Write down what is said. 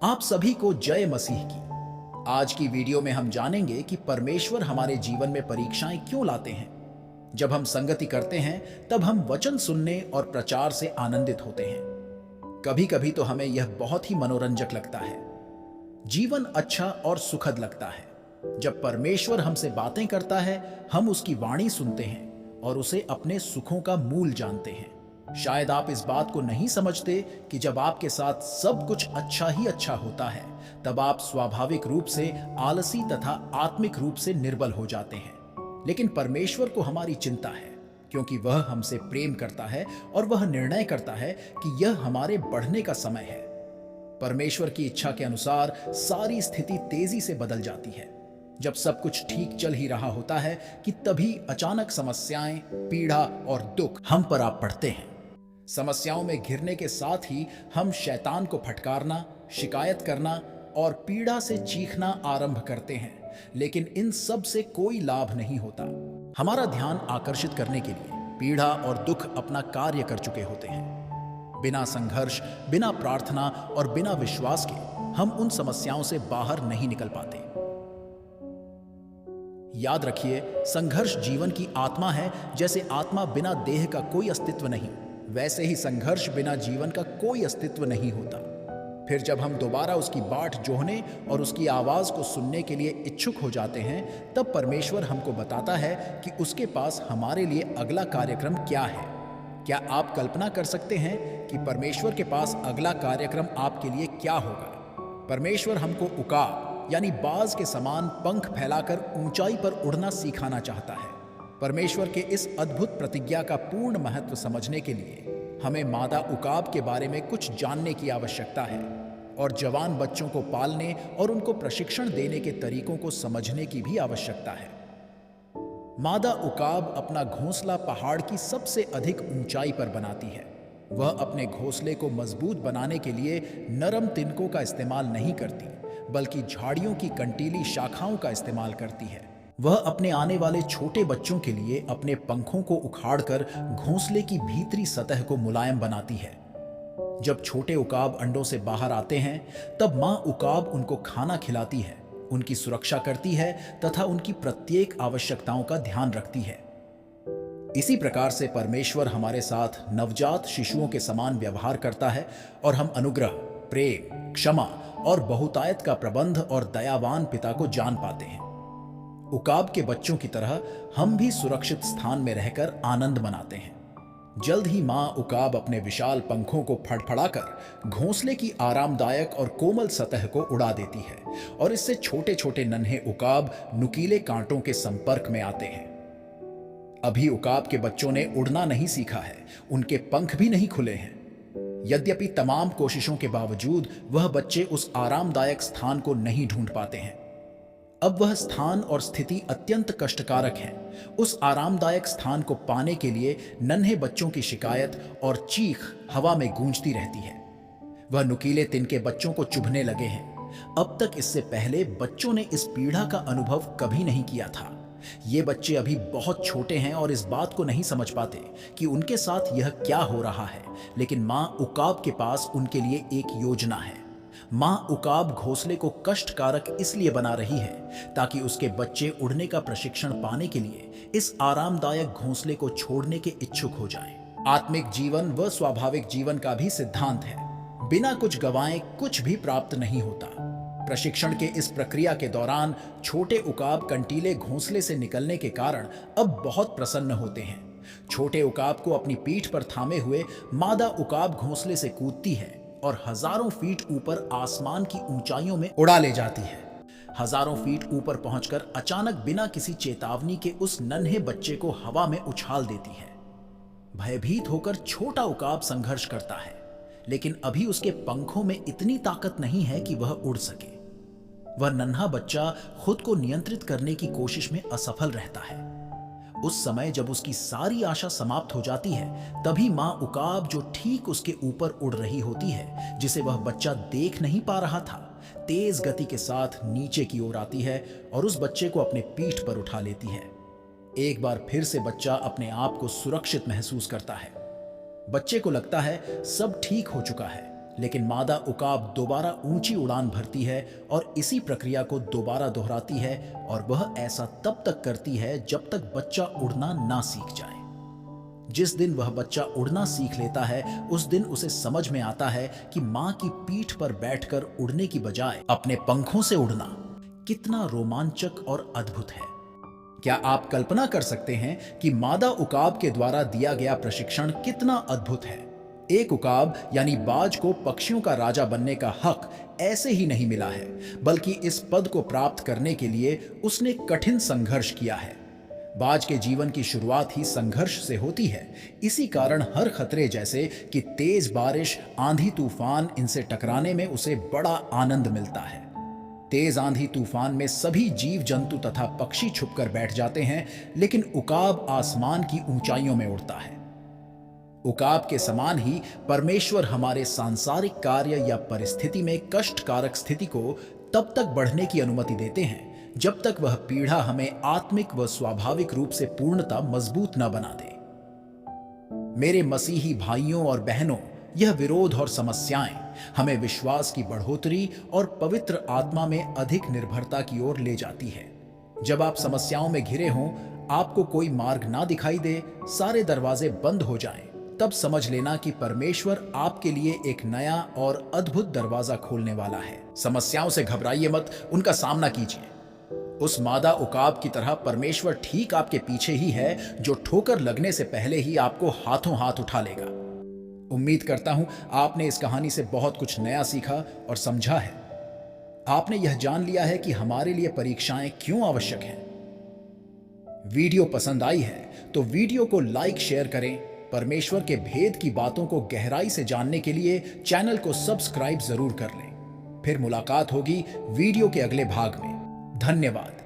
आप सभी को जय मसीह की। आज की वीडियो में हम जानेंगे कि परमेश्वर हमारे जीवन में परीक्षाएं क्यों लाते हैं। जब हम संगति करते हैं तब हम वचन सुनने और प्रचार से आनंदित होते हैं। कभी कभी तो हमें यह बहुत ही मनोरंजक लगता है। जीवन अच्छा और सुखद लगता है। जब परमेश्वर हमसे बातें करता है, हम उसकी वाणी सुनते हैं और उसे अपने सुखों का मूल जानते हैं। शायद आप इस बात को नहीं समझते कि जब आपके साथ सब कुछ अच्छा ही अच्छा होता है, तब आप स्वाभाविक रूप से आलसी तथा आत्मिक रूप से निर्बल हो जाते हैं। लेकिन परमेश्वर को हमारी चिंता है, क्योंकि वह हमसे प्रेम करता है और वह निर्णय करता है कि यह हमारे बढ़ने का समय है। परमेश्वर की इच्छा के अनुसार सारी स्थिति तेजी से बदल जाती है। जब सब कुछ ठीक चल ही रहा होता है कि तभी अचानक समस्याएं, पीड़ा और दुख हम पर आ पड़ते हैं। समस्याओं में घिरने के साथ ही हम शैतान को फटकारना, शिकायत करना और पीड़ा से चीखना आरंभ करते हैं, लेकिन इन सब से कोई लाभ नहीं होता। हमारा ध्यान आकर्षित करने के लिए पीड़ा और दुख अपना कार्य कर चुके होते हैं। बिना संघर्ष, बिना प्रार्थना और बिना विश्वास के हम उन समस्याओं से बाहर नहीं निकल पाते। याद रखिए, संघर्ष जीवन की आत्मा है। जैसे आत्मा बिना देह का कोई अस्तित्व नहीं, वैसे ही संघर्ष बिना जीवन का कोई अस्तित्व नहीं होता। फिर जब हम दोबारा उसकी बाट जोहने और उसकी आवाज को सुनने के लिए इच्छुक हो जाते हैं, तब परमेश्वर हमको बताता है कि उसके पास हमारे लिए अगला कार्यक्रम क्या है। क्या आप कल्पना कर सकते हैं कि परमेश्वर के पास अगला कार्यक्रम आपके लिए क्या होगा? परमेश्वर हमको उकाब यानी बाज के समान पंख फैलाकर ऊंचाई पर उड़ना सिखाना चाहता है। परमेश्वर के इस अद्भुत प्रतिज्ञा का पूर्ण महत्व समझने के लिए हमें मादा उकाब के बारे में कुछ जानने की आवश्यकता है और जवान बच्चों को पालने और उनको प्रशिक्षण देने के तरीकों को समझने की भी आवश्यकता है। मादा उकाब अपना घोंसला पहाड़ की सबसे अधिक ऊंचाई पर बनाती है। वह अपने घोंसले को मजबूत बनाने के लिए नरम तिनकों का इस्तेमाल नहीं करती, बल्कि झाड़ियों की कंटीली शाखाओं का इस्तेमाल करती है। वह अपने आने वाले छोटे बच्चों के लिए अपने पंखों को उखाड़कर घोंसले की भीतरी सतह को मुलायम बनाती है। जब छोटे उकाब अंडों से बाहर आते हैं, तब मां उकाब उनको खाना खिलाती है, उनकी सुरक्षा करती है तथा उनकी प्रत्येक आवश्यकताओं का ध्यान रखती है। इसी प्रकार से परमेश्वर हमारे साथ नवजात शिशुओं के समान व्यवहार करता है और हम अनुग्रह, प्रेम, क्षमा और बहुतायत का प्रबंध और दयावान पिता को जान पाते हैं। उकाब के बच्चों की तरह हम भी सुरक्षित स्थान में रहकर आनंद मनाते हैं। जल्द ही मां उकाब अपने विशाल पंखों को फड़फड़ाकर घोंसले की आरामदायक और कोमल सतह को उड़ा देती है और इससे छोटे छोटे नन्हे उकाब नुकीले कांटों के संपर्क में आते हैं। अभी उकाब के बच्चों ने उड़ना नहीं सीखा है, उनके पंख भी नहीं खुले हैं। यद्यपि तमाम कोशिशों के बावजूद वह बच्चे उस आरामदायक स्थान को नहीं ढूंढ पाते हैं। अब वह स्थान और स्थिति अत्यंत कष्टकारक है। उस आरामदायक स्थान को पाने के लिए नन्हे बच्चों की शिकायत और चीख हवा में गूंजती रहती है। वह नुकीले तिनके बच्चों को चुभने लगे हैं। अब तक इससे पहले बच्चों ने इस पीड़ा का अनुभव कभी नहीं किया था। ये बच्चे अभी बहुत छोटे हैं और इस बात को नहीं समझ पाते कि उनके साथ यह क्या हो रहा है, लेकिन मां उकाब के पास उनके लिए एक योजना है। मां उकाब घोंसले को कष्टकारक इसलिए बना रही है ताकि उसके बच्चे उड़ने का प्रशिक्षण पाने के लिए इस आरामदायक घोंसले को छोड़ने के इच्छुक हो जाएं। आत्मिक जीवन व स्वाभाविक जीवन का भी सिद्धांत है, बिना कुछ गवाए कुछ भी प्राप्त नहीं होता। प्रशिक्षण के इस प्रक्रिया के दौरान छोटे उकाब कंटीले घोंसले से निकलने के कारण अब बहुत प्रसन्न होते हैं। छोटे उकाब को अपनी पीठ पर थामे हुए मादा उकाब घोंसले से कूदती है और हजारों फीट ऊपर आसमान की ऊंचाइयों में उड़ा ले जाती है। हजारों फीट ऊपर पहुंचकर अचानक बिना किसी चेतावनी के उस नन्हे बच्चे को हवा में उछाल देती है। भयभीत होकर छोटा उकाब संघर्ष करता है, लेकिन अभी उसके पंखों में इतनी ताकत नहीं है कि वह उड़ सके। वह नन्हा बच्चा खुद को नियंत्रित करने की कोशिश में असफल रहता है। उस समय जब उसकी सारी आशा समाप्त हो जाती है, तभी मां उकाब जो ठीक उसके ऊपर उड़ रही होती है, जिसे वह बच्चा देख नहीं पा रहा था, तेज गति के साथ नीचे की ओर आती है और उस बच्चे को अपने पीठ पर उठा लेती है। एक बार फिर से बच्चा अपने आप को सुरक्षित महसूस करता है। बच्चे को लगता है सब ठीक हो चुका है, लेकिन मादा उकाब दोबारा ऊंची उड़ान भरती है और इसी प्रक्रिया को दोबारा दोहराती है, और वह ऐसा तब तक करती है जब तक बच्चा उड़ना ना सीख जाए। जिस दिन वह बच्चा उड़ना सीख लेता है, उस दिन उसे समझ में आता है कि मां की पीठ पर बैठकर उड़ने की बजाय अपने पंखों से उड़ना कितना रोमांचक और अद्भुत है। क्या आप कल्पना कर सकते हैं कि मादा उकाब के द्वारा दिया गया प्रशिक्षण कितना अद्भुत है। एक उकाब यानी बाज को पक्षियों का राजा बनने का हक ऐसे ही नहीं मिला है, बल्कि इस पद को प्राप्त करने के लिए उसने कठिन संघर्ष किया है। बाज के जीवन की शुरुआत ही संघर्ष से होती है। इसी कारण हर खतरे जैसे कि तेज बारिश, आंधी तूफान, इनसे टकराने में उसे बड़ा आनंद मिलता है। तेज आंधी तूफान में सभी जीव जंतु तथा पक्षी छुपकर बैठ जाते हैं, लेकिन उकाब आसमान की ऊंचाइयों में उड़ता है। उकाब के समान ही परमेश्वर हमारे सांसारिक कार्य या परिस्थिति में कष्टकारक स्थिति को तब तक बढ़ने की अनुमति देते हैं जब तक वह पीढ़ा हमें आत्मिक व स्वाभाविक रूप से पूर्णता मजबूत न बना दे। मेरे मसीही भाइयों और बहनों, यह विरोध और समस्याएं हमें विश्वास की बढ़ोतरी और पवित्र आत्मा में अधिक निर्भरता की ओर ले जाती है। जब आप समस्याओं में घिरे हों, आपको कोई मार्ग ना दिखाई दे, सारे दरवाजे बंद हो जाएं, तब समझ लेना कि परमेश्वर आपके लिए एक नया और अद्भुत दरवाजा खोलने वाला है। समस्याओं से घबराइए मत, उनका सामना कीजिए। उस मादा उकाब की तरह परमेश्वर ठीक आपके पीछे ही है, जो ठोकर लगने से पहले ही आपको हाथों हाथ उठा लेगा। उम्मीद करता हूं आपने इस कहानी से बहुत कुछ नया सीखा और समझा है। आपने यह जान लिया है कि हमारे लिए परीक्षाएं क्यों आवश्यक हैं। वीडियो पसंद आई है तो वीडियो को लाइक, शेयर करें। परमेश्वर के भेद की बातों को गहराई से जानने के लिए चैनल को सब्सक्राइब जरूर कर लें। फिर मुलाकात होगी वीडियो के अगले भाग में। धन्यवाद।